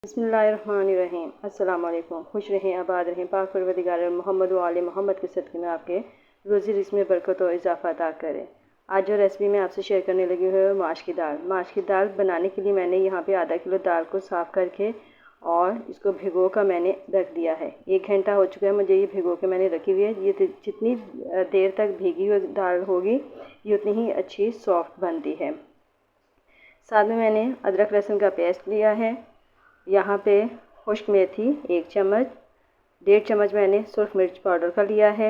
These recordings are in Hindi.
बिस्मिल्लाहिर्रहमानिर्रहीम। अस्सलाम वालेकुम। खुश रहें, आबाद रहें, पाक परवरदिगार मोहम्मद व आले मोहम्मद के सदक़े में आपके रोज़ी रिज़्क़ में बरकत और इजाफ़ा अता करे। आज जो रेसिपी मैं आपसे शेयर करने लगी हूँ माश की दाल। माश की दाल बनाने के लिए मैंने यहाँ पे आधा किलो दाल को साफ़ करके और इसको भिगो कर मैंने रख दिया है। 1 घंटा हो चुका है मुझे ये भिगो के मैंने रखी हुई है। ये जितनी देर तक भीगी हुई दाल होगी ये उतनी ही अच्छी सॉफ्ट बनती है। साथ में मैंने अदरक लहसुन का पेस्ट लिया है। यहाँ पे खुश्क मेथी 1 चम्मच, 1.5 चम्मच मैंने सुर्ख मिर्च पाउडर का लिया है,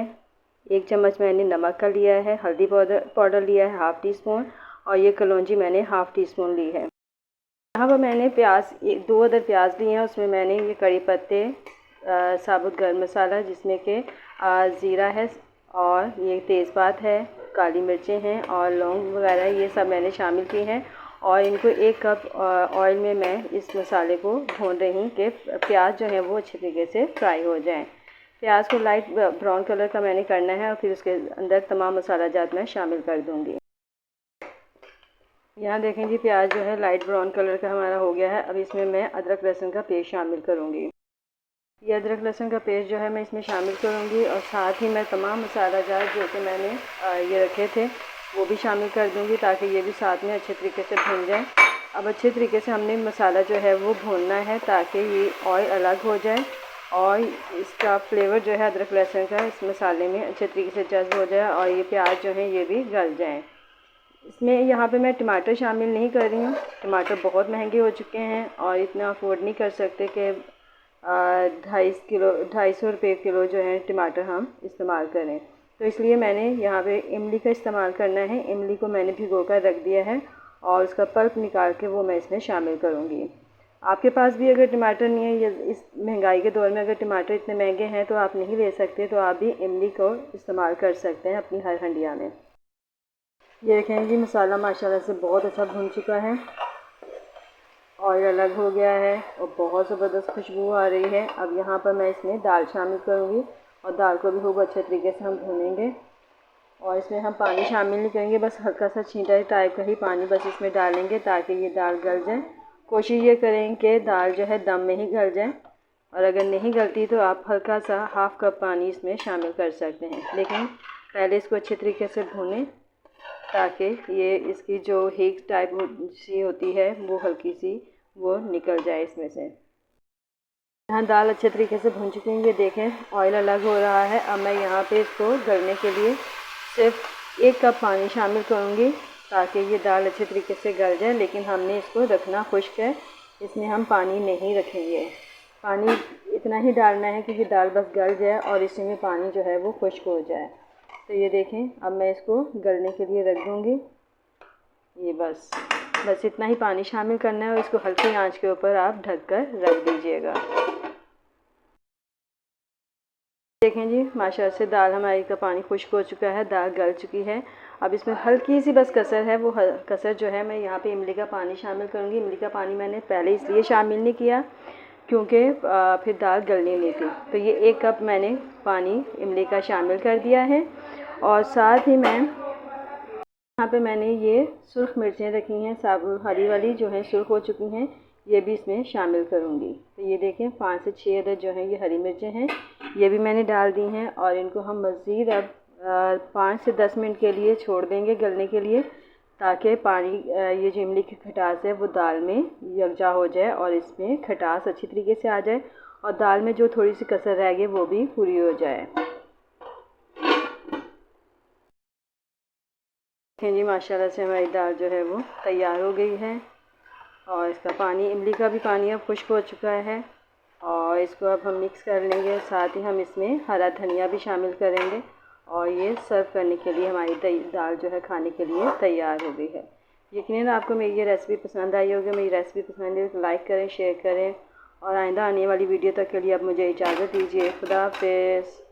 1 चम्मच मैंने नमक का लिया है, हल्दी पाउडर लिया है 1/2 टीस्पून और ये कलौंजी मैंने 1/2 टीस्पून ली है। यहाँ पर मैंने प्याज 2 अदर प्याज लिए हैं। उसमें मैंने ये कड़ी पत्ते, साबुत गर्म मसाला जिसमें कि ज़ीरा है और ये तेज़पात है, काली मिर्चें हैं और लौंग वगैरह ये सब मैंने शामिल की हैं। और इनको 1 कप ऑयल में मैं इस मसाले को भून रही हूँ कि प्याज जो है वो अच्छे तरीके से फ्राई हो जाएं। प्याज को लाइट ब्राउन कलर का मैंने करना है और फिर उसके अंदर तमाम मसाला जात मैं शामिल कर दूँगी। यहाँ देखें जी, प्याज जो है लाइट ब्राउन कलर का हमारा हो गया है। अब इसमें मैं अदरक लहसुन का पेस्ट शामिल करूँगी। ये अदरक लहसुन का पेस्ट जो है मैं इसमें शामिल करूँगी और साथ ही मैं तमाम मसाला जात जो कि मैंने ये रखे थे वो भी शामिल कर दूँगी ताकि ये भी साथ में अच्छे तरीके से भून जाए। अब अच्छे तरीके से हमने मसाला जो है वो भूनना है ताकि ये ऑयल अलग हो जाए और इसका फ्लेवर जो है अदरक लहसुन का इस मसाले में अच्छे तरीके से जज्ब हो जाए और ये प्याज जो है ये भी गल जाए। इसमें यहाँ पे मैं टमाटर शामिल नहीं कर रही हूँ। टमाटर बहुत महंगे हो चुके हैं और इतना अफोर्ड नहीं कर सकते कि 250 रुपये किलो जो है टमाटर हम इस्तेमाल करें। तो इसलिए मैंने यहाँ पे इमली का इस्तेमाल करना है। इमली को मैंने भिगो कर रख दिया है और उसका पल्प निकाल के वो मैं इसमें शामिल करूँगी। आपके पास भी अगर टमाटर नहीं है या इस महंगाई के दौर में अगर टमाटर इतने महंगे हैं तो आप नहीं ले सकते तो आप भी इमली को इस्तेमाल कर सकते हैं अपनी हर हंडिया में। ये देखें जी, मसाला माशाल्लाह से बहुत अच्छा भुन चुका है, ऑयल अलग हो गया है और बहुत ज़बरदस्त खुशबू आ रही है। अब यहाँ पर मैं इसमें दाल शामिल करूँगी और दाल को भी खूब अच्छे तरीके से हम भूनेंगे और इसमें हम पानी शामिल नहीं करेंगे, बस हल्का सा छींटा टाइप का ही पानी बस इसमें डालेंगे ताकि ये दाल गल जाए। कोशिश ये करें कि दाल जो है दम में ही गल जाए और अगर नहीं गलती तो आप हल्का सा 1/2 कप पानी इसमें शामिल कर सकते हैं, लेकिन पहले इसको अच्छे तरीके से भूनें ताकि ये इसकी जो हीट टाइप सी होती है वो हल्की सी वो निकल जाए इसमें से। यहाँ दाल अच्छे तरीके से भून चुकी है। ये देखें ऑयल अलग हो रहा है। अब मैं यहाँ पे इसको गलने के लिए सिर्फ 1 कप पानी शामिल करूँगी ताकि ये दाल अच्छे तरीके से गल जाए, लेकिन हमने इसको रखना खुश्क है, इसमें हम पानी नहीं रखेंगे। पानी इतना ही डालना है कि ये दाल बस गल जाए और इसी में पानी जो है वो खुश्क हो जाए। तो ये देखें अब मैं इसको गलने के लिए रख दूँगी। ये बस इतना ही पानी शामिल करना है और इसको हल्की आंच के ऊपर आप ढक कर रख दीजिएगा। देखें जी, माशाल्लाह से दाल हमारी का पानी खुश्क हो चुका है, दाल गल चुकी है। अब इसमें हल्की सी बस कसर है, वो कसर जो है मैं यहाँ पे इमली का पानी शामिल करूँगी। इमली का पानी मैंने पहले इसलिए शामिल नहीं किया क्योंकि फिर दाल गलनी नहीं थी। तो ये 1 कप मैंने पानी इमली का शामिल कर दिया है और साथ ही मैं यहाँ पे मैंने ये सुर्ख मिर्चें रखी हैं, साबुत हरी वाली जो हैं सुर्ख हो चुकी हैं, ये भी इसमें शामिल करूँगी। तो ये देखें 5 से 6 अदद जो हैं ये हरी मिर्चें हैं, ये भी मैंने डाल दी हैं और इनको हम मज़ीद अब 5 से 10 मिनट के लिए छोड़ देंगे गलने के लिए ताकि पानी ये जो इमली की खटास है वो दाल में यकजा हो जाए और इसमें खटास अच्छी तरीके से आ जाए और दाल में जो थोड़ी सी कसर रह गई वो भी पूरी हो जाए। देखें जी, माशाल्लाह से हमारी दाल जो है वो तैयार हो गई है और इसका पानी इमली का भी पानी अब खुश्क हो चुका है और इसको अब हम मिक्स कर लेंगे। साथ ही हम इसमें हरा धनिया भी शामिल करेंगे और ये सर्व करने के लिए हमारी दाल जो है खाने के लिए तैयार हो गई है। यकीनन आपको मेरी ये रेसिपी पसंद आई होगी। मेरी रेसिपी पसंद है तो लाइक करें, शेयर करें और आइंदा आने वाली वीडियो तक के लिए अब मुझे इजाज़त दीजिए। खुदा हाफ़िज़।